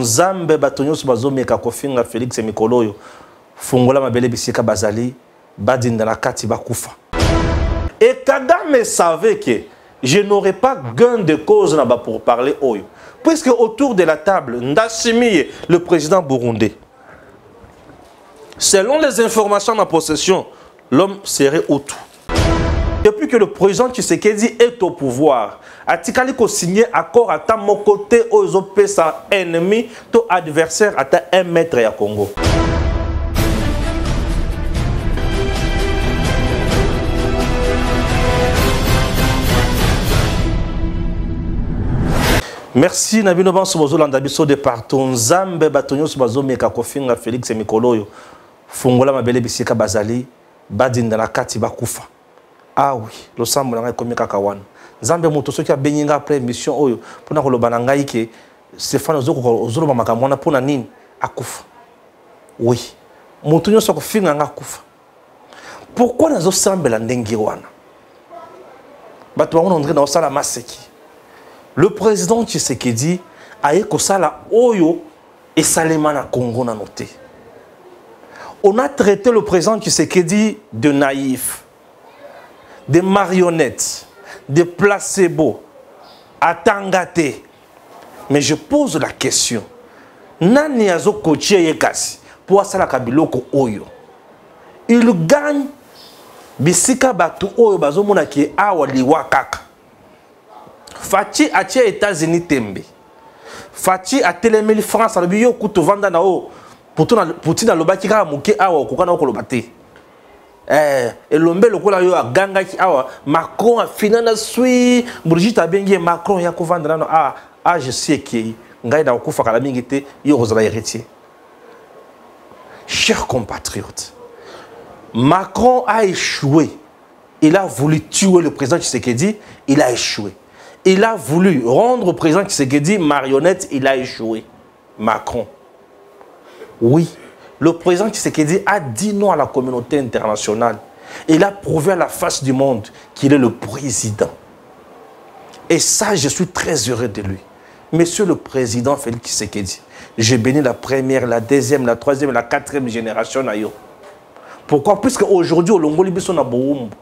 nzambe batonyo bazomeka kofinga Félix Mikoloyo fungola mabele bisika bazali badinda na kati bakufa. Et Kagame savait que je n'aurais pas gain de cause pour parler oyo. Puisque autour de la table, Ndassimi, le président burundais, selon les informations en ma possession, l'homme serait autour. Depuis que le président Tshisekedi est au pouvoir, Atikali ko signé accord à ta mon côté aux OP sa ennemi, ton adversaire à ta 1 mètre à Congo. Merci Nabino Banso Bozolanda biso de partout Nzambe batonyo bazo meka kofinga Félix Mikoloyo fungola mabele bisika bazali badinda na kati bakufa. Ah oui, le sambo na komi kaka wana. Nzambe moto soki abenyinga après mission oyo pona koloba na ngai ke Stéphane ozoloba makambo na pona nini akufa. Oui, moto nyoso kofinga nga akufa. Pourquoi nazo sambela ndengi wana? Bato bango ndre na osala maseki. Le président Tshisekedi a ekosala oyo et Salemana Congo na noté. On a traité le président Tshisekedi de naïf, de marionnette, de placebo, atangate. Mais je pose la question. Nani azo kochie yekasi pour asala kabiloko oyo. Il gagne bisika batu oyo bazomona ki awa liwa kaka. Fachi a tia États-Unis tembe. Fachi a télémeli France a biyo kuto vanda na o Poutine a lobaki ka muke awa okokana okolobate. Et l'ombe lokola yo a ganga ki awa Macron a finana sui Brigitte a bengi Macron ya kovanda na je sais que ngai na okufa kala mingi te yo kozala héritier. Chers compatriotes, Macron a échoué. Il a voulu tuer le président Tshisekedi, il a échoué. Il a voulu rendre au président Tshisekedi marionnette, il a échoué. Macron. Oui, le président Tshisekedi a dit non à la communauté internationale. Il a prouvé à la face du monde qu'il est le président. Et ça, je suis très heureux de lui. Monsieur le président Félix Tshisekedi, j'ai béni la première, la deuxième, la troisième, la quatrième génération. Pourquoi? Puisque aujourd'hui, au Longo Libiso na Boumbo.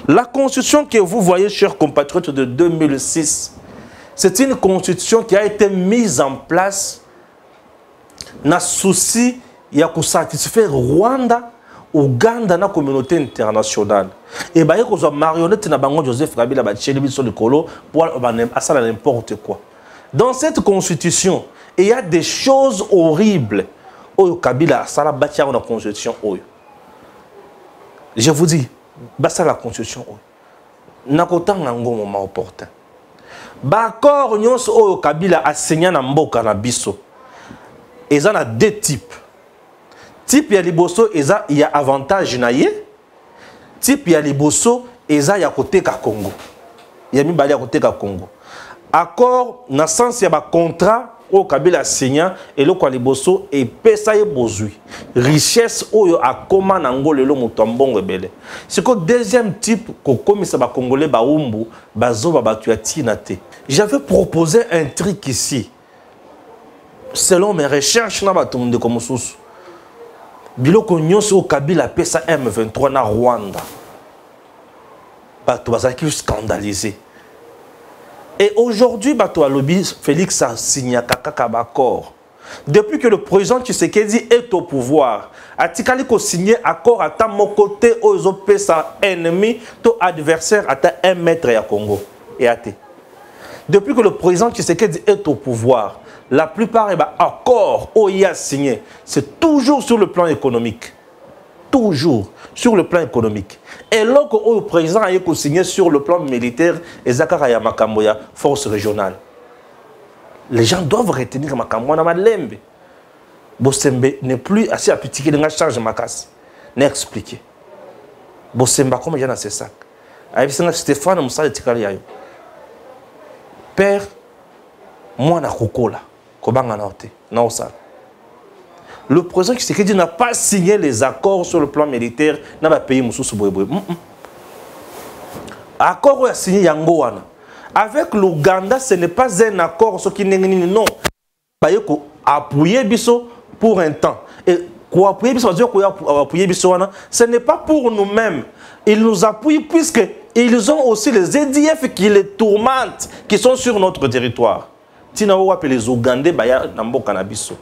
La constitution que vous voyez, chers compatriotes, de 2006, c'est une constitution qui a été mise en place dans le souci de satisfaire Rwanda, Ouganda, la communauté internationale. Et bien, il y a une marionnette de Joseph Kabila pour faire n'importe quoi. Dans cette constitution, il y a des choses horribles. Kabila a bâti la constitution. Je vous dis, basta la constitution nakotang nango moment opportun bakor nyonso oyo Kabila a signé na mboka na biso eza na deux types. Type ya liboso eza ya avantage na ye, type ya liboso eza ya koteka Congo, ya mibali ya koteka Congo. Accord na sens ya ba contrat o Kabila signé et le kwa liboso et pesa ye bozui richesse oyo akoma na ngolelo mutombongo ebele. C'est que deuxième type ko komisa ba congolais ba umbu bazo ba batu ya tinate. J'avais proposé un truc ici. Selon mes recherches na batumde comme sous biloko nyonso Kabila pesa M23 na Rwanda. Batu bazaki scandalisé. Et aujourd'hui, Bato Alobi, Félix a signé un accord. Depuis que le président Tshisekedi est au pouvoir, Atikali ko signé accord à ta mon côté aux OP sa ennemi, ton adversaire à ta 1 mètre à Congo. Et à te. Depuis que le président Tshisekedi est au pouvoir, la plupart des accords qu'il a signé, c'est toujours sur le plan économique. Toujours sur le plan économique. Et lorsque le président a signé sur le plan militaire, et Zakara Makamboya, force régionale. Les gens doivent retenir Makamboya na Malembe. Bosembe n'est plus assez à pitié de la charge Makas. N'expliquer. Bosemba comme il y a dans ses sacs. Avec Stéphane Moussa de Tikaliayo. Père, moi na Kokola, Kobanga naote, naosal. Le président Tshisekedi n'a pas signé les accords sur le plan militaire dans le pays Moussou Bouéboué. Accord a signé Yangoana. Avec l'Ouganda, ce n'est pas un accord, ce qui n'est non. baye ko appuyer biso pour un temps. Et quoi appuyer biso, appuyer biso, ce n'est pas pour nous-mêmes. Ils nous appuient puisque ils ont aussi les EDF qui les tourmentent, qui sont sur notre territoire. Tina ou appelle les Ougandais baya nambo canabiso.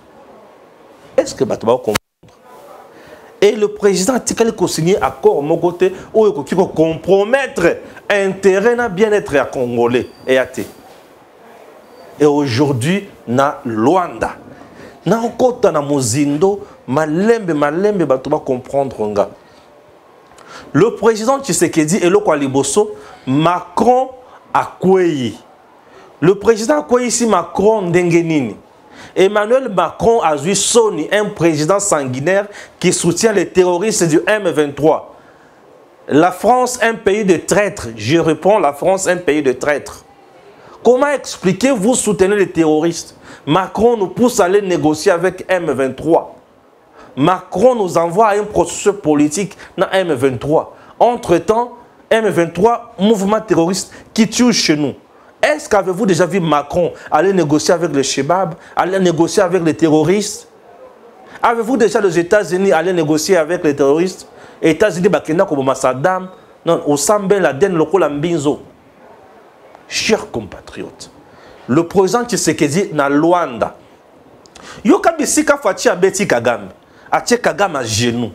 Est-ce que Batouba comprend? Et le président a signé accord mon côté où il faut compromettre intérêt na bien-être à Congolais et à Té. Et aujourd'hui na Luanda. Na okota na Mozindo malembe Batouba comprendre nga. Le président Tshisekedi et le Kwaliboso, Macron a Kouéi. Le président a Kouéi ici Macron Ndengenini. Emmanuel Macron a vu Sony, un président sanguinaire qui soutient les terroristes du M23. La France, un pays de traîtres. Je réponds, la France, un pays de traîtres. Comment expliquer vous soutenez les terroristes? Macron nous pousse à aller négocier avec M23. Macron nous envoie à un processus politique dans M23. Entre-temps, M23, mouvement terroriste qui tue chez nous. Est-ce qu'avez-vous déjà vu Macron aller négocier avec les Chebab, aller négocier avec les terroristes? Avez-vous déjà les États-Unis aller négocier avec les terroristes? Les États-Unis, Bakena Koboma Saddam, non, au Sambe, la Den, Loko Lambinzo. Chers compatriotes, le président Tshisekedi na Luanda. Yoka bisika Fachi abeti Kagame. Atie Kagame à genoux.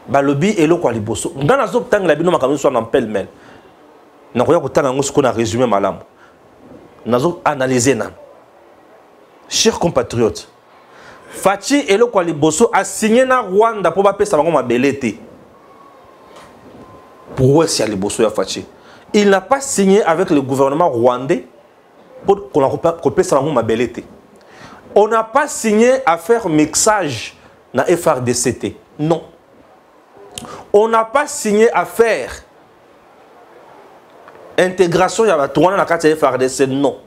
Balobi elo kwa liboso. Ngana zo tang la bino makamyo so na pelle-mel. Na koya ko tanga ngo na résumé malamu. Nazo analyser na. Chers compatriotes, Fachi elo kwa liboso a signé na Rwanda pour ba pesa bango mabelete. Pour esi ya liboso ya Fachi. Il n'a pas signé avec le gouvernement rwandais pour qu'on pesa bango mabelete. On n'a pas signé à faire mixage dans FRDCT. Non. On n'a pas signé à faire intégration dans la FRDC. Non.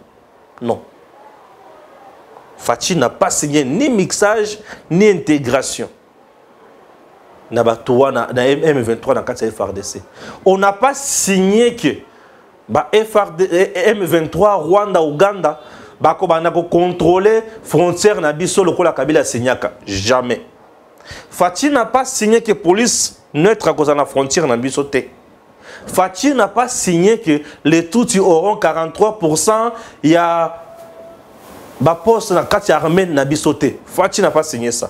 Non. Fachi n'a pas signé ni mixage ni intégration dans M23 dans la FRDC. On n'a pas signé que M23, Rwanda, Ouganda, bako banako contrôler frontière na biso lokola Kabila Senyaka. Jamais. Fachi n'a pas signé que police neutre à cause de la frontière na biso te. Fachi n'a pas signé que les Tutsis auront 43%. Il y a ba poste na kati armée na biso te. Fachi n'a pas signé ça.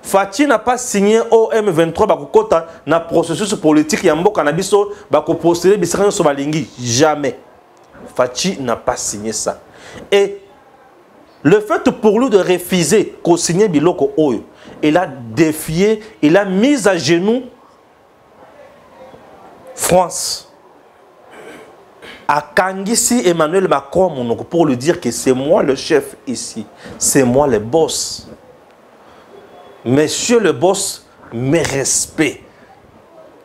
Fachi n'a pas signé au M23 bako kota na processus politique ya mboka na biso bako postuler bisaka so balingi. Jamais. Fachi n'a pas signé ça. Et le fait pour lui de refuser qu'on signe Biloko Oyo, il a défié, il a mis à genoux France. À Kangisi Emmanuel Macron pour lui dire que c'est moi le chef ici, c'est moi le boss. Monsieur le boss, mes respects.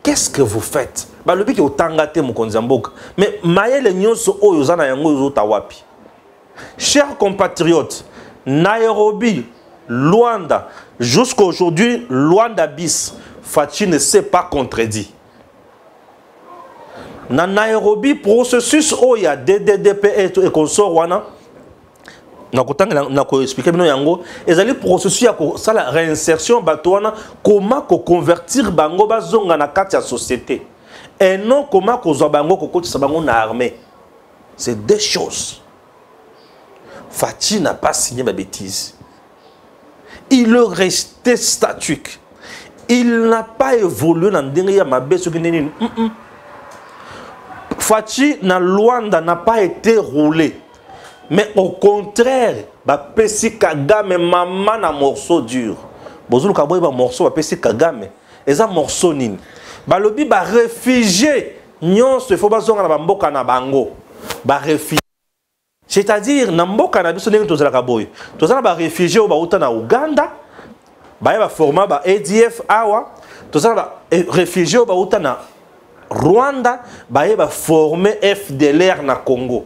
Qu'est-ce que vous faites? Le but est au Tangate Mukonzambok. Mais Maël Nyonso Oyo Zana Yango Yozo Tawapi. Chers compatriotes, Nairobi, Luanda, jusqu'à aujourd'hui, Luanda bis, Fachi ne s'est pas contredit. Dans Nairobi, processus où il y a DDDP et consort, wana, na expliquer bino yango, ezali processus ya la réinsertion batouana, comment convertir bango bazonga na kati ya société, et non comment kozwa bango kokotisa bango na armée. C'est deux choses. Fachi n'a pas signé ma bêtise. Il est resté statique. Il n'a pas évolué dans le ma bêtise. Fachi na Luanda n'a pas été roulé. Mais au contraire, Pesi Kagame maman na morceau dur. Bozulu kaboy ba morceau Pesi Kagame. Et un morceau nini. Balobi ba réfugié. Nyon se faut bazonga na bamboka na bango. Ba réfugié. C'est-à-dire, Namboka na biso ndenge tozala kaboy. Tozala ba réfugié au bauta na Uganda, ba forma ba ADF awa, tozala ba réfugié au bauta na Rwanda, ba former FDLR na Congo.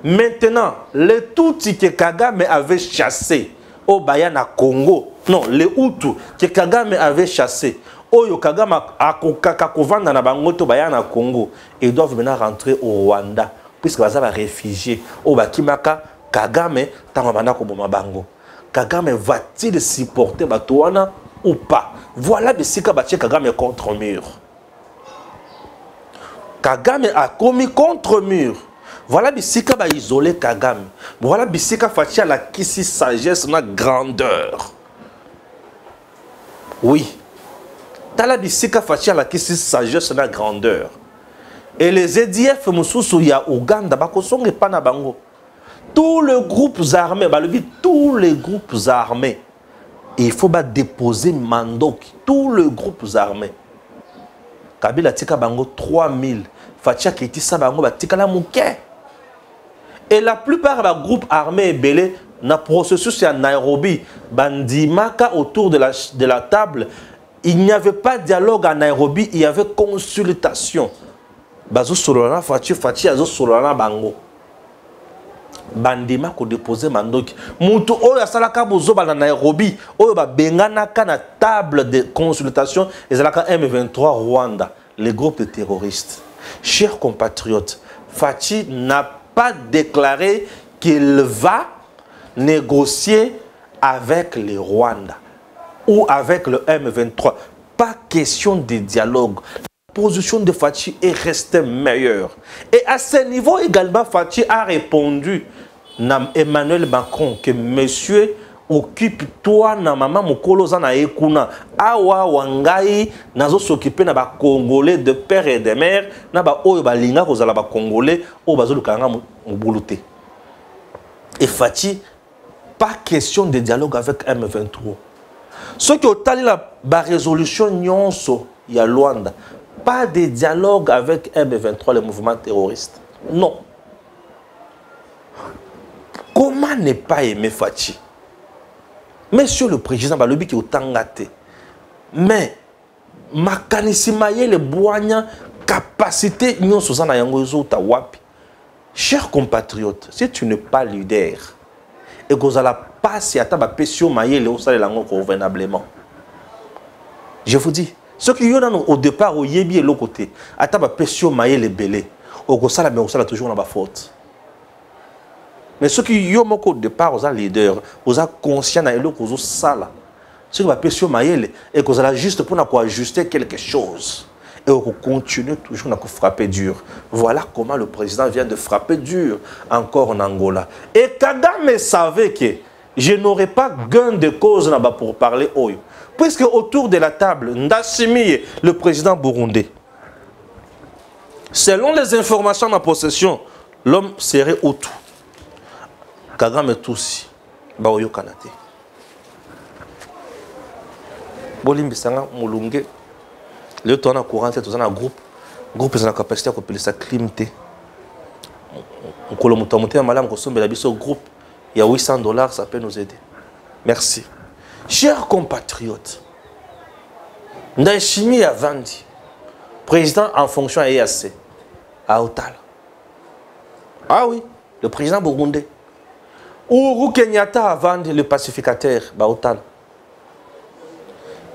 Maintenant, les Tutsis que Kagame avait chassés au Baya na Congo, non, les Hutus que Kagame avait chassés, Oyo Kagame a kovanda na bangoto Baya na Congo, ils doivent maintenant rentrer au Rwanda. Puisque les réfugiés au Bakimaka Kagame tango banda ko boma bango. Kagame va-t-il supporter Batouana ou pas? Voilà bisika batie Kagame contre mur. Kagame a commis contre mur. Voilà bisika ba isolé Kagame. Voilà bisika fatia la kisi sagesse na grandeur. Oui. Tala bisika fatia la kisi sagesse na grandeur. Et les EDF mususu ya Uganda bako songe pana bango. Tous les groupes armés, tous les groupes armés, il faut déposer Mandoki, tous les groupes armés. Kabila tika bango 3000, Fatia Kiti sa bango tika la mouke. Et la plupart des groupes armés belé na processus à Nairobi, bandimaka autour de la table, il n'y avait pas de dialogue à Nairobi, il y avait consultation. Bazo solana Fatia zo solana bango. Bandima ko déposer Mandoki. Mutu oyo asalaka bozoba na Nairobi, oyo ba benganaka na table de consultation, ezalaka M23 Rwanda, les groupes de terroristes. Chers compatriotes, Fachi n'a pas déclaré qu'il va négocier avec les Rwandais ou avec le M23. Pas question de dialogue. La position de Fachi est restée meilleure. Et à ce niveau également, Fachi a répondu à Emmanuel Macron que monsieur occupe-toi na maman mokolo zana ekuna awa wangai nazo s'occuper na ba congolais de père et de mère na ba oyo ba linga kozala ba congolais o bazo lukanga mbuluté. Et Fachi, pas question de dialogue avec M23. Ce qui otali la résolution nyonso ya Luanda, pas de dialogue avec M23, le mouvement terroriste. Non. Comment ne pas aimer Fachi? Monsieur le président, balobi ki otangate. Mais makanisi maye le boanya capacité nyon sozana yango ezota wapi. Chers compatriotes, si tu n'es pas leader et que vous allez passer à ta pesio maye le osale lango convenablement. Je vous dis, ce qui y a au départ au yebi et l'autre côté, à ta pesio maye le belé, au gosala mais au sala toujours dans la faute. Mais ceux qui y ont au départ, aux leaders, aux conscients et l'autre aux sala, ceux qui va pesio maye et que vous allez juste pour ajuster quelque chose. Et on continue toujours à frapper dur. Voilà comment le président vient de frapper dur encore en Angola. Et Kagame savait que je n'aurais pas gain de cause pour parler Oyo. Puisque autour de la table, Ndassimi, le président burundais, selon les informations de ma possession, l'homme serait autour. Kagame Toussi, Baoyo Kanate. Bolimbi Sanga Moulunge. Le temps à courant, c'est un groupe. Groupe est en capacité à appeler ça climté. On peut monter un malade, on peut le groupe. Il y a $800, ça peut nous aider. Merci. Chers compatriotes, Ndaishimi a vendu. Président en fonction à EAC, à Otal. Ah oui, le président burundais. Uhuru Kenyatta a vendu le pacificateur, à Otal.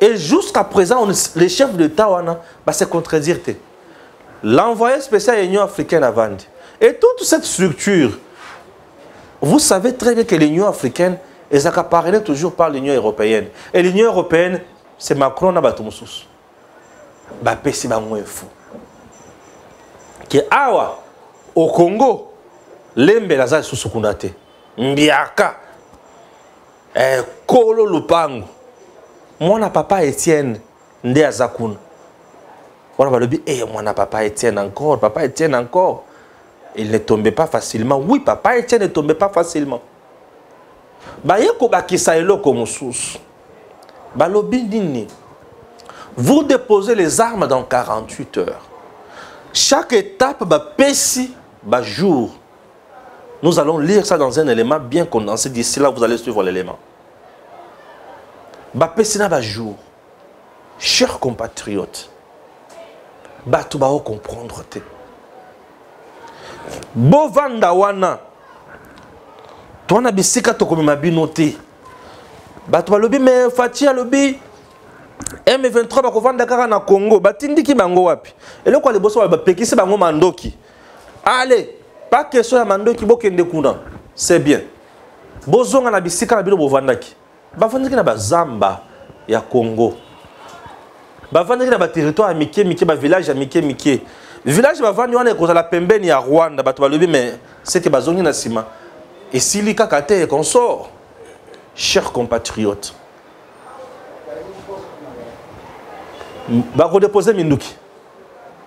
Et jusqu'à présent, les chefs d'État se contredire. L'envoyé spécial de l'Union africaine a vendu. Et toute cette structure, vous savez très bien que l'Union africaine est accaparée toujours par l'Union européenne. Et l'Union européenne, c'est Macron na batumoussous. Bapesi bango fou. Que awa au Congo, lembe laza susukunate. Mbiaka. Kolo lupango. Mon papa Étienne nde azakuna. On va le dire, mon papa Étienne encore, papa Étienne encore. Il ne tombait pas facilement. Oui, papa Étienne ne tombait pas facilement. Bayeko bakisa eloko mususu. Balobi nini. Vous déposez les armes dans 48 heures. Chaque étape ba pesi ba jour. Nous allons lire ça dans un élément bien condensé. D'ici là, vous allez suivre l'élément. Bapesina ba jour. Chers compatriotes, batu ba comprendre te. Bovanda wana. Toana bisika to comme mabino te. Batu ba lobi mais Fachi lobi M23 ba kovanda kaka na Congo, batindiki bango wapi. Et le quoi les bosso ba pekisi bango mandoki. Allez, pas question ya mandoki bokende kuna. c'est bien. Bozonga na bisika na bino bovandaki. Bavandaki na bazamba ya Congo. Bavandaki na ba territoire ya mike mike, ba village ya mike mike. Village bavandi wana ekozala pembeni ya Rwanda, bato balobi mais c'est que bazongi na sima. Et s'il y a un consort, chers compatriotes, va déposer Minduki.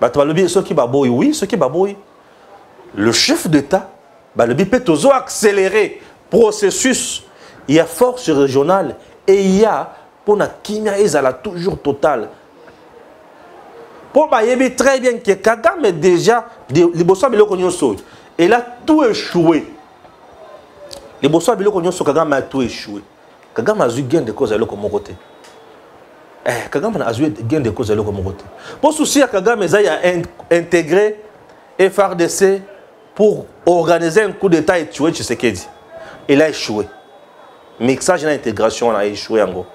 Oui, ce qui baboy. Le chef d'État, le peut accélérer le processus. Il y a force régionale et il y a pour la kimia ezala toujours totale. Pour bayebi très bien que Kagame est déjà il a tout échoué. Les bossons biloko nyonso Kagame a tout échoué. Kagame a eu gain de cause à l'autre côté. Kagame a eu gain de cause à l'autre côté. Pour souci à Kagame a intégré FRDC pour organiser un coup d'état et tuer Tshisekedi. Il a échoué. Mixage et intégration a échoué en gros.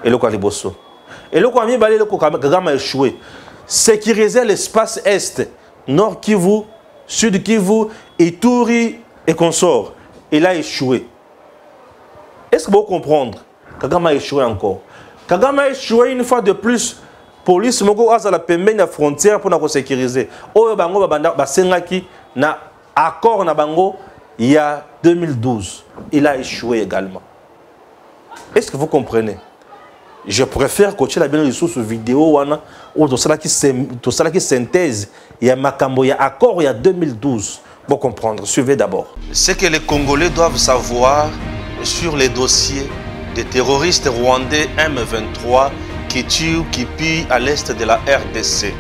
Et le quoi les bossons. Et le quoi mi balé le Kagame a échoué. Sécuriser l'espace est, Nord Kivu, Sud Kivu, Ituri et consorts. Il a échoué. Est-ce que vous comprenez? Kagame a échoué encore. Kagame a échoué une fois de plus. Police moko aza la pembeni la frontière pour nous sécuriser. Oyo bango ba sengaki na accord na bango il y a 2012. Il a échoué également. Est-ce que vous comprenez? Je préfère coacher la bien sur vidéo wana ou tout ça qui synthèse. Il y a makambo, il y a accord il y a 2012. Pour comprendre, suivez d'abord. Ce que les Congolais doivent savoir sur les dossiers des terroristes rwandais M23 qui tuent, qui pillent à l'est de la RDC.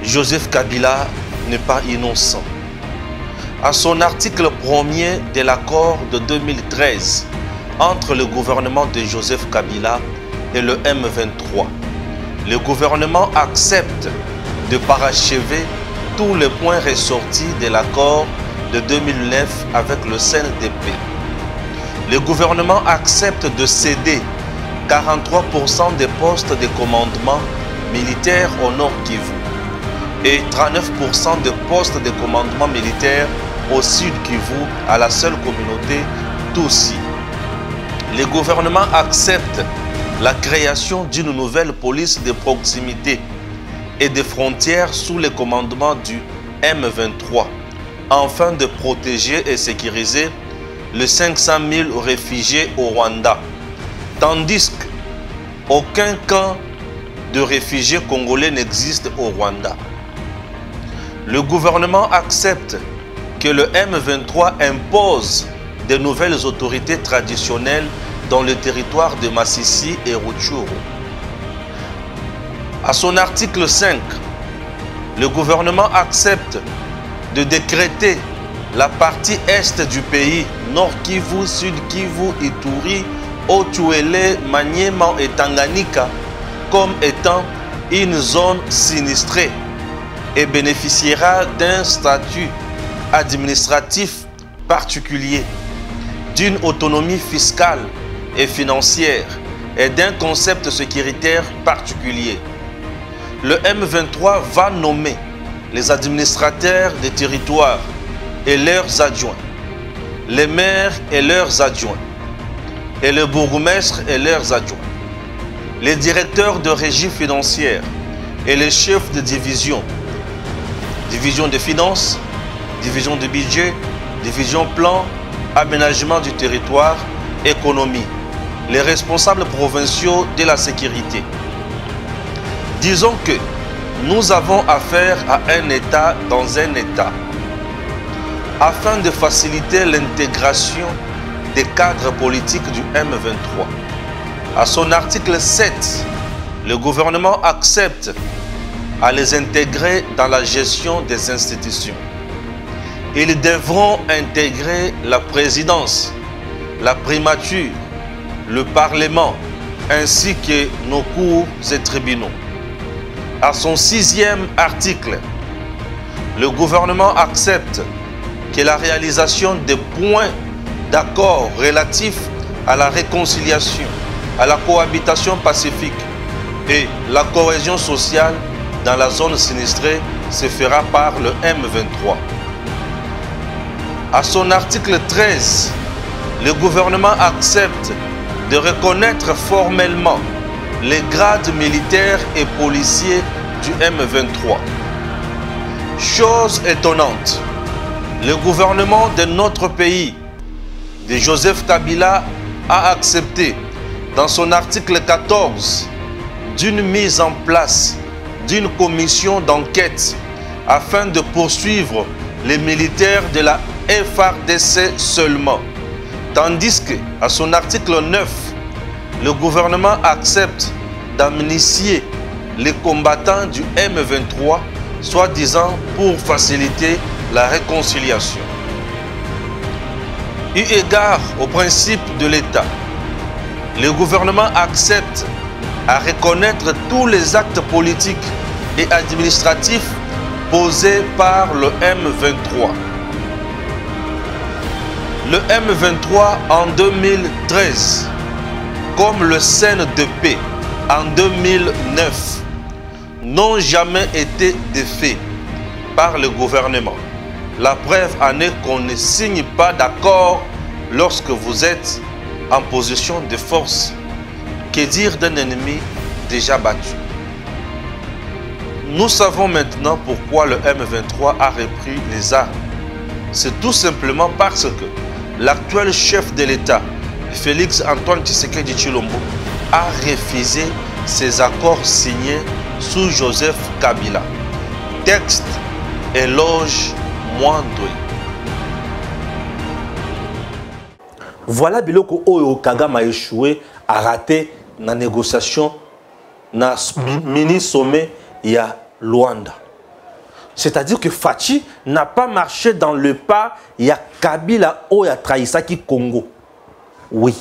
Joseph Kabila n'est pas innocent. À son article 1er de l'accord de 2013 entre le gouvernement de Joseph Kabila et le M23, le gouvernement accepte de parachever tous les points ressortis de l'accord de 2009 avec le CNDP. Le gouvernement accepte de céder 43% des postes de commandement militaire au Nord Kivu et 39% des postes de commandement militaire au Sud Kivu à la seule communauté Tutsi. Le gouvernement accepte la création d'une nouvelle police de proximité et des frontières sous le commandement du M23, afin de protéger et sécuriser les 500 000 réfugiés au Rwanda, tandis qu'aucun camp de réfugiés congolais n'existe au Rwanda. Le gouvernement accepte que le M23 impose de nouvelles autorités traditionnelles dans le territoire de Masisi et Rutshuru. À son article 5, le gouvernement accepte de décréter la partie est du pays, Nord Kivu, Sud Kivu, Ituri, Otuele, Maniema et Tanganyika, comme étant une zone sinistrée et bénéficiera d'un statut administratif particulier, d'une autonomie fiscale et financière et d'un concept sécuritaire particulier. Le M23 va nommer les administrateurs des territoires et leurs adjoints, les maires et leurs adjoints, et le bourgmestre et leurs adjoints, les directeurs de régie financière et les chefs de division, division des finances, division de budget, division plan, aménagement du territoire, économie, les responsables provinciaux de la sécurité. Disons que nous avons affaire à un État dans un État, afin de faciliter l'intégration des cadres politiques du M23. À son article 7, le gouvernement accepte à les intégrer dans la gestion des institutions. Ils devront intégrer la présidence, la primature, le Parlement, ainsi que nos cours et tribunaux. À son 6e article, le gouvernement accepte que la réalisation des points d'accord relatifs à la réconciliation, à la cohabitation pacifique et la cohésion sociale dans la zone sinistrée se fera par le M23. À son article 13, le gouvernement accepte de reconnaître formellement les grades militaires et policiers du M23. Chose étonnante, le gouvernement de notre pays, de Joseph Kabila, a accepté dans son article 14 d'une mise en place d'une commission d'enquête afin de poursuivre les militaires de la FARDC seulement. Tandis qu'à son article 9, le gouvernement accepte d'amnistier les combattants du M23, soi-disant pour faciliter la réconciliation. Eu égard au principe de l'État, le gouvernement accepte à reconnaître tous les actes politiques et administratifs posés par le M23. Le M23 en 2013, comme le Scène de paix en 2009, n'ont jamais été défaits par le gouvernement. La preuve en est qu'on ne signe pas d'accord lorsque vous êtes en position de force. Que dire d'un ennemi déjà battu? Nous savons maintenant pourquoi le M23 a repris les armes. C'est tout simplement parce que l'actuel chef de l'État, Félix Antoine Tshisekedi Tshilombo, a refusé ces accords signés sous Joseph Kabila. Texte éloge moindre. Voilà biloko oyo Kagame a échoué à rater la négociation na mini sommet ya Luanda. C'est-à-dire que Fachi n'a pas marché dans le pas ya Kabila oyo a trahi qui Congo. Oui.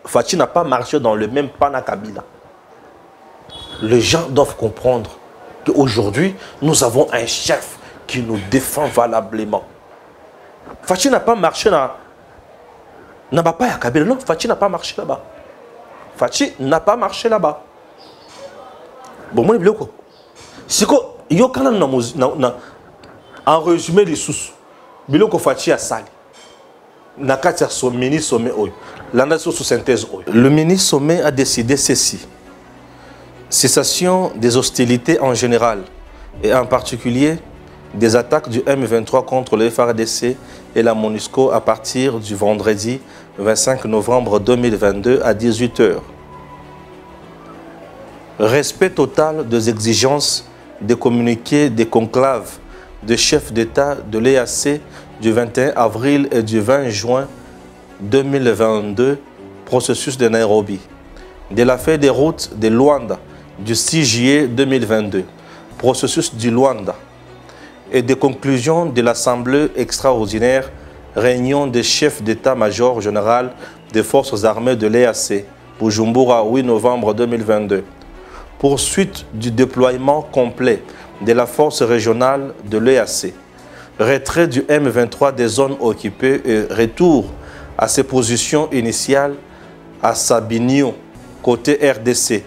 Fachi n'a pas marché dans le même pas na Kabila. Les gens doivent comprendre qu'aujourd'hui, nous avons un chef qui nous défend valablement. Fachi n'a pas marché dans pas ya Kabila. Non, Fachi n'a pas marché là-bas. Fachi n'a pas marché là-bas. Bon, moi, je si il y a en résumé les sous, biloko Fachi a sali. Nakatia son mini sommet oyo. L'anda sous synthèse oyo. Le mini sommet a décidé ceci: cessation des hostilités en général et en particulier des attaques du M23 contre le FARDC et la MONUSCO à partir du vendredi 25 novembre 2022 à 18 h. Respect total des exigences des communiqués des conclaves de chefs d'État de l'EAC du 21 avril et du 20 juin 2022, processus de Nairobi, de la feuille de route de Luanda du 6 juillet 2022, processus du Luanda, et des conclusions de l'Assemblée extraordinaire, réunion des chefs d'état-major général des forces armées de l'EAC, Bujumbura, 8 novembre 2022. Poursuite du déploiement complet de la force régionale de l'EAC. Retrait du M23 des zones occupées et retour à ses positions initiales à Sabinio, côté RDC,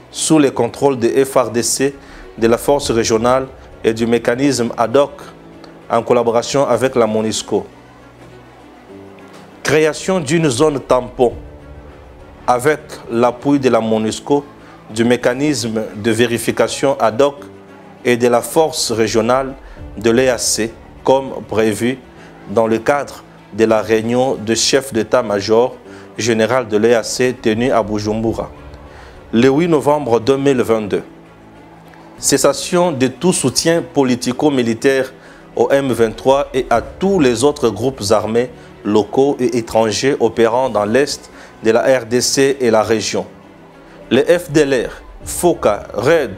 sous le contrôle de FARDC, de la force régionale et du mécanisme ad hoc en collaboration avec la MONUSCO. Création d'une zone tampon avec l'appui de la MONUSCO, du mécanisme de vérification ad hoc et de la force régionale de l'EAC, comme prévu dans le cadre de la réunion de chef d'état-major général de l'EAC tenue à Bujumbura, le 8 novembre 2022. Cessation de tout soutien politico-militaire au M23 et à tous les autres groupes armés locaux et étrangers opérant dans l'est de la RDC et la région. Les FDLR, FOCA, RED,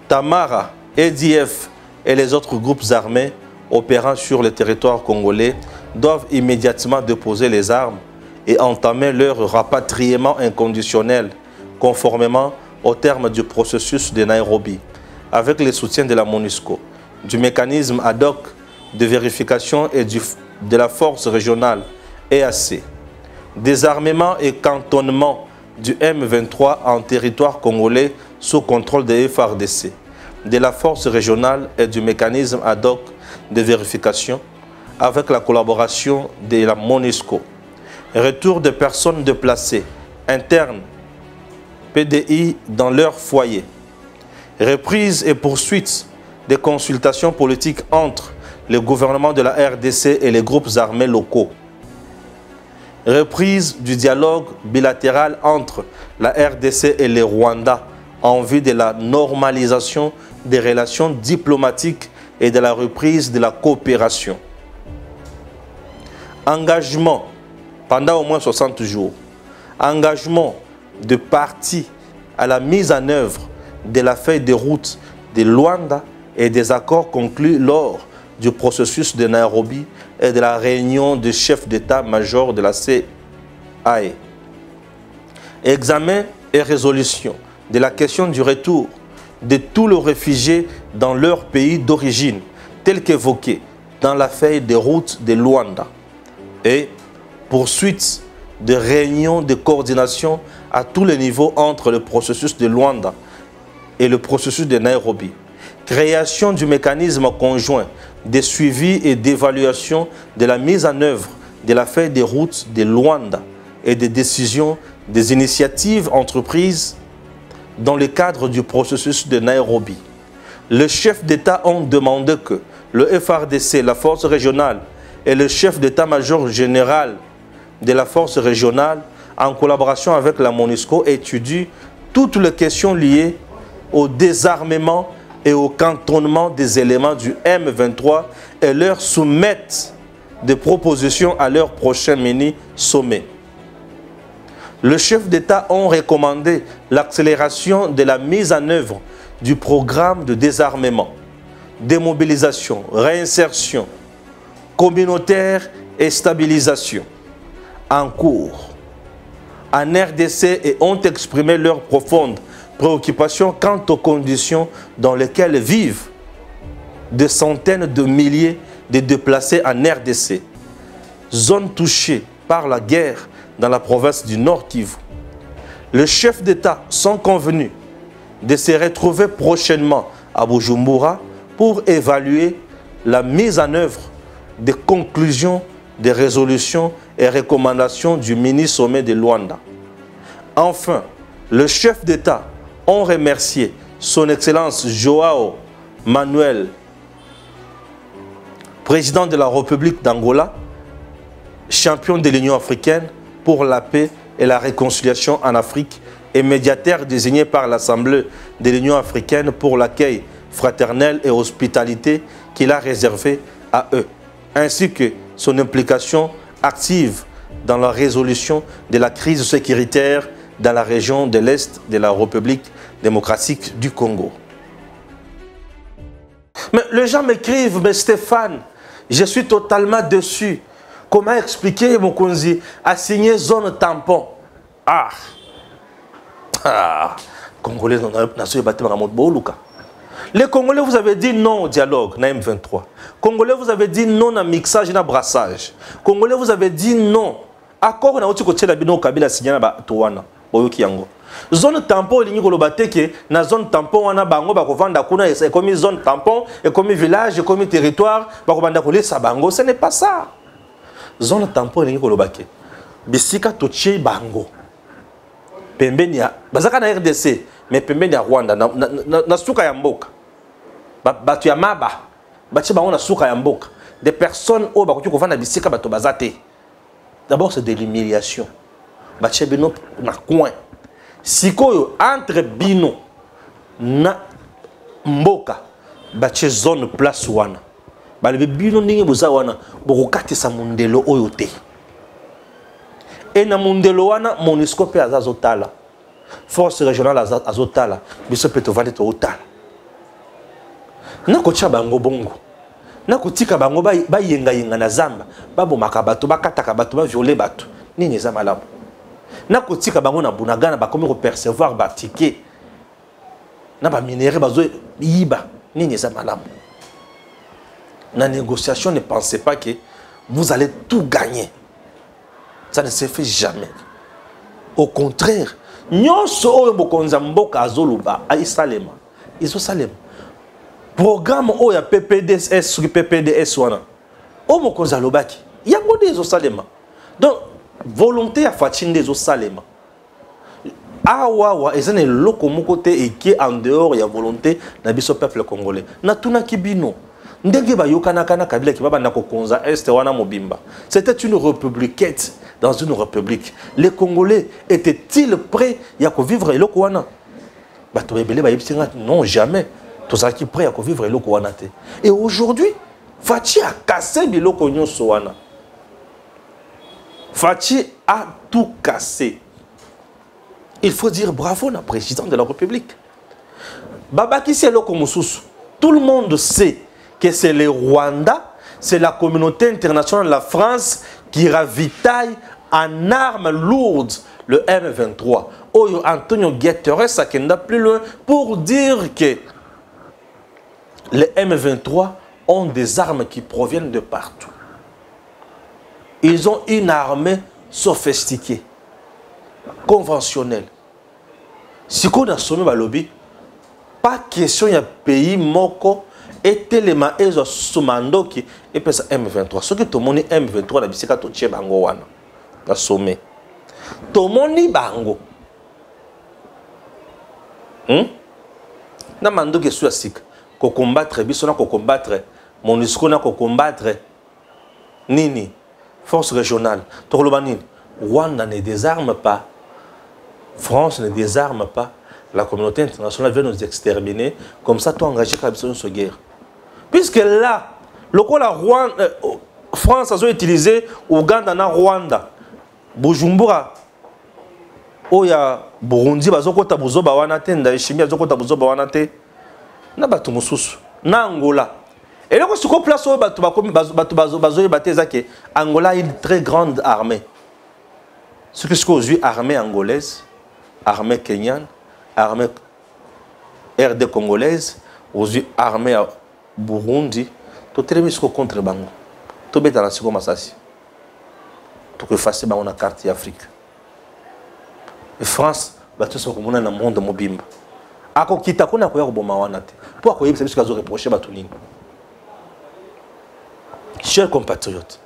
Tamara, EDF et les autres groupes armés opérant sur le territoire congolais doivent immédiatement déposer les armes et entamer leur rapatriement inconditionnel conformément au terme du processus de Nairobi, avec le soutien de la MONUSCO, du mécanisme ad hoc de vérification et de la force régionale EAC. Désarmement et cantonnement du M23 en territoire congolais sous contrôle des FARDC, de la force régionale et du mécanisme ad hoc de vérification avec la collaboration de la MONUSCO. Retour des personnes déplacées internes PDI dans leur foyer. Reprise et poursuite des consultations politiques entre le gouvernement de la RDC et les groupes armés locaux. Reprise du dialogue bilatéral entre la RDC et le Rwanda en vue de la normalisation des relations diplomatiques et de la reprise de la coopération. Engagement pendant au moins 60 jours. Engagement de partie à la mise en œuvre de la feuille de route de Luanda et des accords conclus lors du processus de Nairobi et de la réunion des chefs d'état-major de la CAE. Examen et résolution de la question du retour de tous les réfugiés dans leur pays d'origine, tel qu'évoqué dans la feuille de route de Luanda. Et poursuite de réunions de coordination à tous les niveaux entre le processus de Luanda et le processus de Nairobi. Création du mécanisme conjoint de suivi et d'évaluation de la mise en œuvre de la feuille de route de Luanda et des décisions des initiatives entreprises dans le cadre du processus de Nairobi. Les chefs d'État ont demandé que le FARDC, la force régionale, et le chef d'état-major général de la force régionale, en collaboration avec la MONUSCO, étudient toutes les questions liées au désarmement et au cantonnement des éléments du M23 et leur soumettent des propositions à leur prochain mini-sommet. Les chefs d'État ont recommandé l'accélération de la mise en œuvre du programme de désarmement, démobilisation, réinsertion communautaire et stabilisation en cours en RDC et ont exprimé leur profonde préoccupation quant aux conditions dans lesquelles vivent des centaines de milliers de déplacés en RDC, zone touchée par la guerre dans la province du Nord Kivu. Les chefs d'État sont convenus de se retrouver prochainement à Bujumbura pour évaluer la mise en œuvre des conclusions, des résolutions et recommandations du mini-sommet de Luanda. Enfin, les chefs d'État ont remercié son Excellence Joao Manuel, président de la République d'Angola, champion de l'Union africaine pour la paix et la réconciliation en Afrique et médiateur désigné par l'Assemblée de l'Union africaine pour l'accueil fraternel et hospitalité qu'il a réservé à eux, ainsi que son implication active dans la résolution de la crise sécuritaire dans la région de l'Est de la République démocratique du Congo. Mais les gens m'écrivent, mais Stéphane, je suis totalement déçu. Comment expliquer, Mokonzi, a signé zone tampon? Congolais, les Congolais, vous avez dit non au dialogue, na M23. Congolais, vous avez dit non à mixage, na brassage. Congolais, vous avez dit non. Accord na oti ko tshela bino kabila signana ba towana. Boyoki yango. Zone tampon lingi ko lobateke na zone tampon wana bango ba kovanda kuna et comme zone tampon et comme village et comme territoire ba kovanda ko lesa bango, ce n'est pas ça. Zone tampon lingi ko lobake. Bisika toche bango. Pembeni ya bazaka na RDC mais pembeni ya Rwanda na suka ya mboka. Batu ya maba bache bango na suka ya mboka. Des personnes au bakoki kovanda bisika bato bazate. D'abord c'est de l'humiliation. Bache bino na coin. Sikoyo entre bino na mboka bache zone place wana. Balebe bino ningi boza wana bokokatisa mundelo oyo te. Et na mundelo wana MONUSCO pe azazotala. Force régionale azotala. Biso pe tovale to otala. Na kocha bango bongo. Na kotika bango ba yenga na zamba. Babo makabato bakataka bato ba violer bato. Nini eza malamu. Na kotika bango na bunagana ba komi ko percevoir ba ticket. Na ba minéraux bazo yiba. Nini eza malamu. Na négociation, ne pensez pas que vous allez tout gagner. Ça ne se fait jamais. Au contraire, nyonso oyo bokonza mboka azoluba aisalema. Izo salema. programme o ya PPDS sur PPDS wana o mokonzi alobaki yango nde ezosalema. Donc volonté ya Faci nde ezosalema awawa eza na eloko moko te eke en dehors ya volonté na biso peuple congolais. Natunaki bino ndenge bayokanaka na Kabila ki babanda kokonza este wana mobimba. C'était une républiquette dans une république. Les Congolais étaient-ils prêts ya ko vivre eloko wana? Bato ebele ba yebsinga non jamais. Tozaki prêt ya ko vivre eloko wana te. Et aujourd'hui, Faci a cassé biloko nyonso wana. Faci a tout cassé. Il faut dire bravo au président de la République. Babaki c'est eloko mususu. Tout le monde sait que c'est le Rwanda, c'est la communauté internationale, la France, qui ravitaille en armes lourdes le M23. Oyo Antonio Guterres s'akenda plus loin pour dire que les M23 ont des armes qui proviennent de partout. Ils ont une armée sophistiquée, conventionnelle. Si on a sommé balobi, pas question ya pays moko et les maïs soumando qui et puis ça M23. Ce que tout le monde M23 la bisika to tche bango wana na sommet. Tout le monde bango. Na mando ke sou asik ko combattre biso na ko combattre MONUSCO na ko combattre nini force régionale. To loba nini Rwanda ne désarme pas. France ne désarme pas. La communauté internationale veut nous exterminer. Comme ça, tu as engagé la guerre. Puisque là, le France a utilisé Ouganda na Rwanda. Bujumbura. Oya Burundi bazokota buzoba wana te ndayishimia bazokota buzoba wana te. Na batu mususu. Na Angola. Et là, quand tu place au batu batezake, Angola a une très grande armée. Ce que je dis, armée angolaise, armée kenyane, armée RD congolaise, aujourd'hui armée Burundi, tout est mis contre Bango. Tout est dans la seconde massacre. Tout que fasse dans la carte d'Afrique. Et France, tout ce qu'on a dans le monde mobile. Ako kita kuna ko yako wana te. Pour ko yebisa biso kazo reprocher batunini. Chers compatriotes,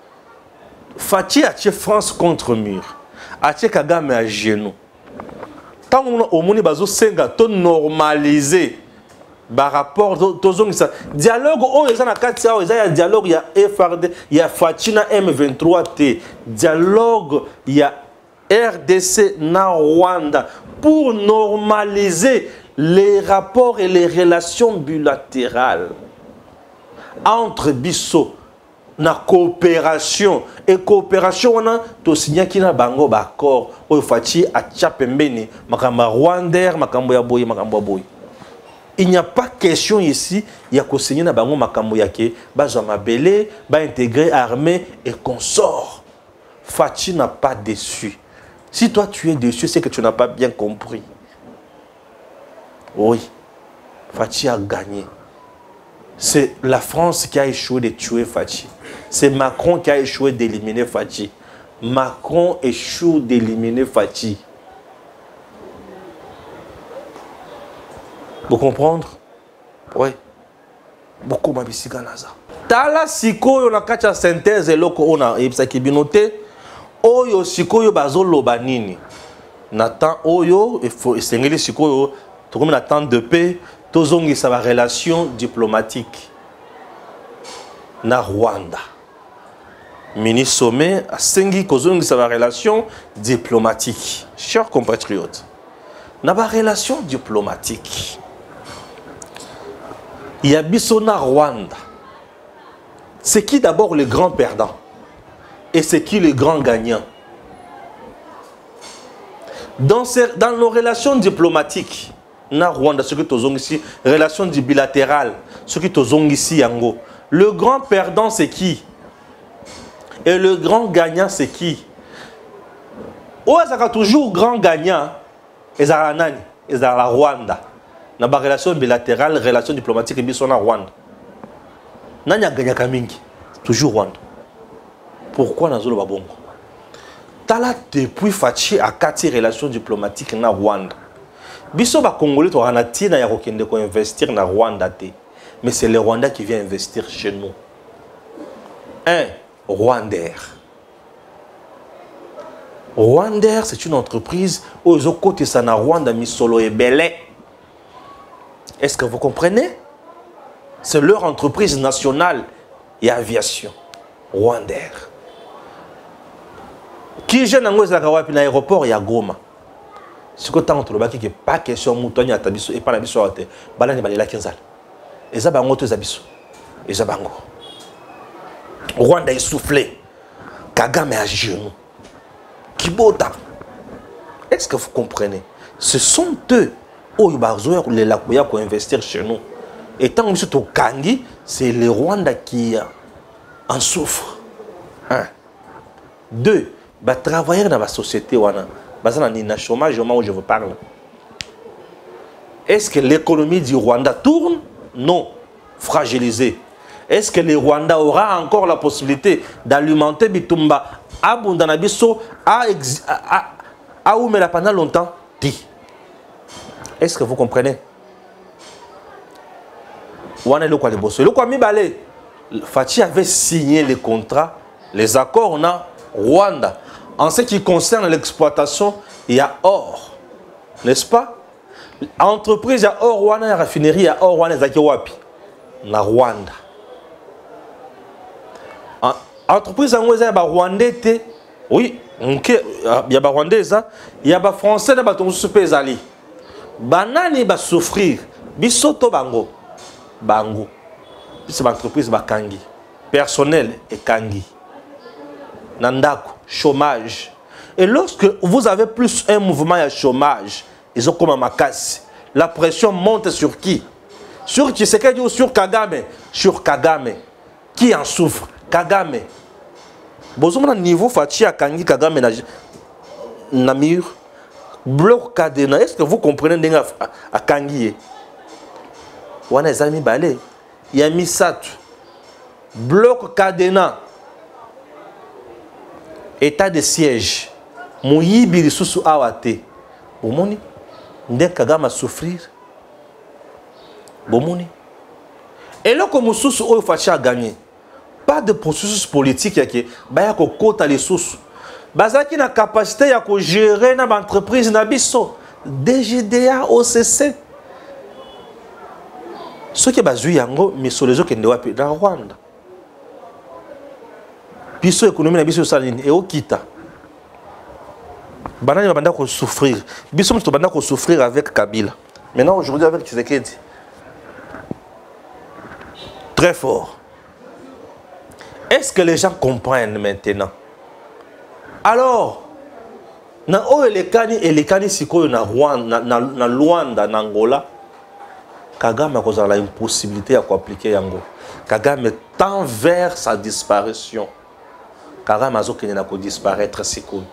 Faci a tué France contre mur. A tué Kagame à genoux. Tant au monde bazo senga to normaliser par rapport tozongisa dialogue o ezana kati ya eza ya dialogue ya FRD ya Faci na M23 T dialogue ya RDC na Rwanda pour normaliser les rapports et les relations bilatérales entre biso na coopération et coopération on a to signé qui na bango ba accord o Faci a tchapembeni makamba Rwanda makambo ya boy makambo ya boy. Il n'y a pas question ici il y a ko signé na bango makambo yake bazwa mabele ba intégrer armée et consort. Faci n'a pas déçu. Si toi tu es déçu, c'est que tu n'as pas bien compris. Oui, Faci a gagné. C'est la France qui a échoué de tuer Faci. C'est Macron qui a échoué d'éliminer Faci. Macron échoue d'éliminer Faci. Vous comprenez? Oui. Beaucoup mabisika naza. Tala sikoyo na kacha synthèse eloko ona ebisaki binote. Oyo sikoyo bazoloba nini. Natan oyo il faut esengeli sikoyo to na temps de paix. Tozongi sa relation diplomatique na Rwanda. Ministre Sommet a sengi kozongi sa relation diplomatique. Chers compatriotes, na ba relation diplomatique. Il y a biso na Rwanda. C'est qui d'abord le grand perdant et c'est qui le grand gagnant? Dans nos relations diplomatiques, na Rwanda, ce qui est ici, relation bilatérale, ce qui est ici, Yango. Le grand perdant, c'est qui? Et le grand gagnant, c'est qui? Ou est-ce qu'il y a toujours grand gagnant? Et ça la Rwanda. Dans la relation bilatérale, relation diplomatique, et bien na Rwanda. Nanya gagné kamingi, toujours Rwanda. Pourquoi dans le Babongo? Tala depuis Faci a 4 relations diplomatiques na Rwanda. Biso ba Congolais to anatina ya kokende ko investir na Rwanda te. mais c'est le Rwanda qui vient investir chez nous. Un, Rwandair. Rwandair, c'est une entreprise où ils ont côté ça na Rwanda, Misolo et Belé. Est-ce que vous comprenez? C'est leur entreprise nationale et aviation. Rwandair. Qui gêne en l'aéroport, il y a Goma. Ce que tant que le pas question moutonnier à Tabiso et pas la biso à terre. Balani balela Kenzal. Et ça bango to zabiso. Et ça bango. Rwanda est soufflé. Kagame à genoux. Kibota. Est-ce que vous comprenez? Ce sont eux où les Lakoya pour investir chez nous. Et tant que c'est au Kangi, c'est le Rwanda qui en souffre. Un. Deux. Bah, travailler dans la société, le chômage au moment où je vous parle. Est-ce que l'économie du Rwanda tourne? Non. Fragilisée. Est-ce que le Rwanda aura encore la possibilité d'alimenter Bitumba à Bundanabiso à Oumela pendant longtemps? Dit. Est-ce que vous comprenez? Fachi avait signé les contrats, les accords on a Rwanda. En ce qui concerne l'exploitation, il y a or. N'est-ce pas? Entreprise, il y a or Rwanda, il y a raffinerie, il y a or Rwanda, il y a Wapi. La Rwanda. Entreprise, il y a Rwandais, oui, il y a Rwandais, il y a Français, il y a des Banani va souffrir. Bisoto bango. Bango. C'est l'entreprise Bakangi. Personnel et Kangi. Nandako. Chômage. Et lorsque vous avez plus un mouvement de chômage, ils ont comme un macasse. La pression monte sur qui? Sur qui? C'est qu'elle dit sur Kagame. Sur Kagame. Qui en souffre? Kagame. Bozoma niveau Fachi à Kangi Kagame Namir. Bloc Kadena. Est-ce que vous comprenez à Kangi? On a amis balé. Il y a Misatu. Bloc Kadena. État de siège. Mouyibi Risusu Awate. Bomoni. Ndek Kagame a souffrir. Bomoni. Et là, comme Moussousu Oyo Fachi a gagné. Pas de processus politique. Baya ko kota les sous. Bazaki na capacité ya ko gérer na entreprise na biso. DGDA OCC. Ce qui est basé yango mais sur les autres qui ne wapi dans Rwanda. Biso économie na biso saline et au kita. Banani va banda ko souffrir. Biso mto banda ko souffrir avec Kabila. Maintenant aujourd'hui avec Tshisekedi. Très fort. Est-ce que les gens comprennent maintenant? Alors, na o elekani sikoyo na Rwanda na Luanda na Angola, Kagame a causé la impossibilité à appliquer yango. Kagame tend vers sa disparition. Kagame a zokene na ko disparaître sikoyo.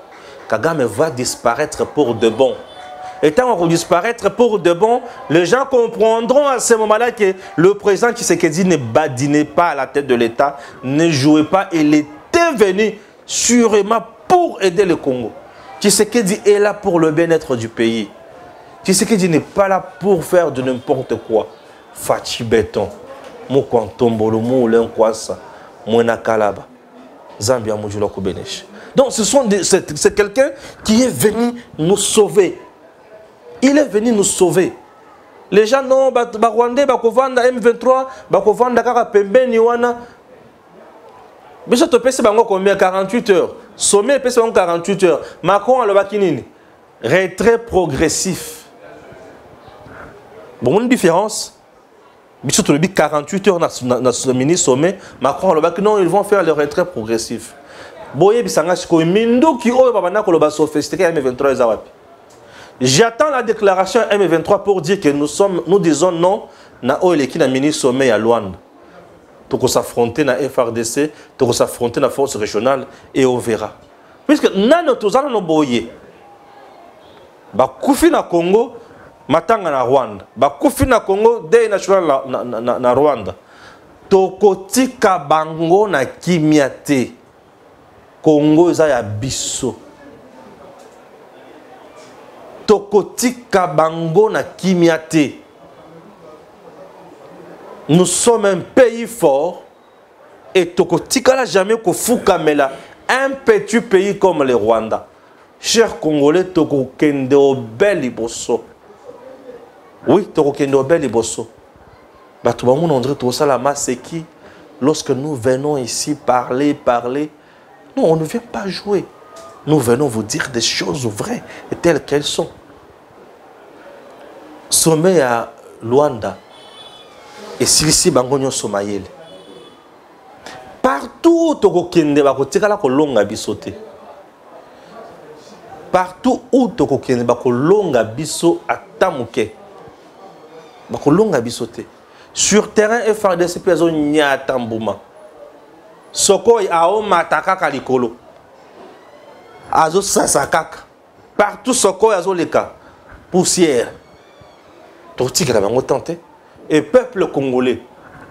Kagame va disparaître pour de bon. Et tant qu'on va disparaître pour de bon, les gens comprendront à ce moment-là que le président Tshisekedi ne badinait pas à la tête de l'État, ne jouait pas, il était venu sûrement pour aider le Congo. Tshisekedi est là pour le bien-être du pays. Tshisekedi n'est pas là pour faire de n'importe quoi. Fachi béton, Mokwantombolo, Moulenkwasa, Mouenakalaba, Zambia Moujuloko Benesh. Donc c'est quelqu'un qui est venu nous sauver. Il est venu nous sauver. Les gens non, Rwandais, Bakovanda M23, Bakovanda Kaka Pembeni Wana. Mais je te passe combien? 48 heures. Sommet passe 48 heures. Macron a le bakinini. Retrait progressif. Bon, une différence. Mais je te dis 48 heures dans ce mini-sommet. Macron a le bakinini. Non, ils vont faire le retrait progressif. Boye Bisanga Siko. Mindo qui oye babana koloba sophistiqué M23 Zawapi. J'attends la déclaration M23 pour dire que nous disons non na oeleki na mini sommet à Luanda. Pour s'affronter na FRDC, pour s'affronter na force régionale et on verra. Puisque nano tozana no boye. Ba kufi na Congo, matanga na Rwanda. Ba kufi na Congo, day national na Rwanda. Tokotika bango na kimiate. Congo za ya biso. Tokotika bango na kimiate. Nous sommes un pays fort et tokotikala jamais ko fukamela un petit pays comme le Rwanda. Chers Congolais, toko kende obel liboso. Oui, toko kende obel liboso. Bato ba mon André to sala maseki lorsque nous venons ici parler, non, on ne vient pas jouer. Nous venons vous dire des choses vraies et telles qu'elles sont. Sommet à Luanda et Silisi Bangonyo Somayele. Partout où tu as bisoté. Partout où tu as biso à Tamuke. Bakolonga bisoté. Sur terrain FRDC peso nyatambouma. Soko ao mataka kalikolo. Azo sasakaka. Partout soko azo leka. Poussière. Toti que la bango tenté. Et peuple congolais,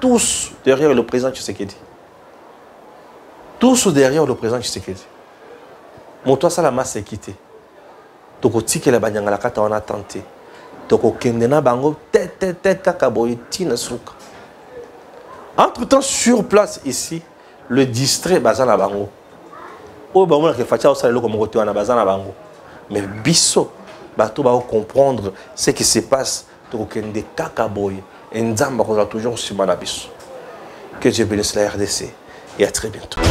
tous derrière le président Tshisekedi. Tous derrière le président Tshisekedi. Montois ça la masse est quittée. Toko tiki la banyanga la kata on a tenté. Toko kendena bango tête kakaboy tina suka. Entre-temps sur place ici, le district bazana bango. O bango la kefacha osala loko mokoto wana bazana bango. Mais biso bato ba comprendre ce qui se passe. Toko kende kakaboy et nzamba qu'on a toujours sur Manabiso. Que Dieu bénisse la RDC et à très bientôt.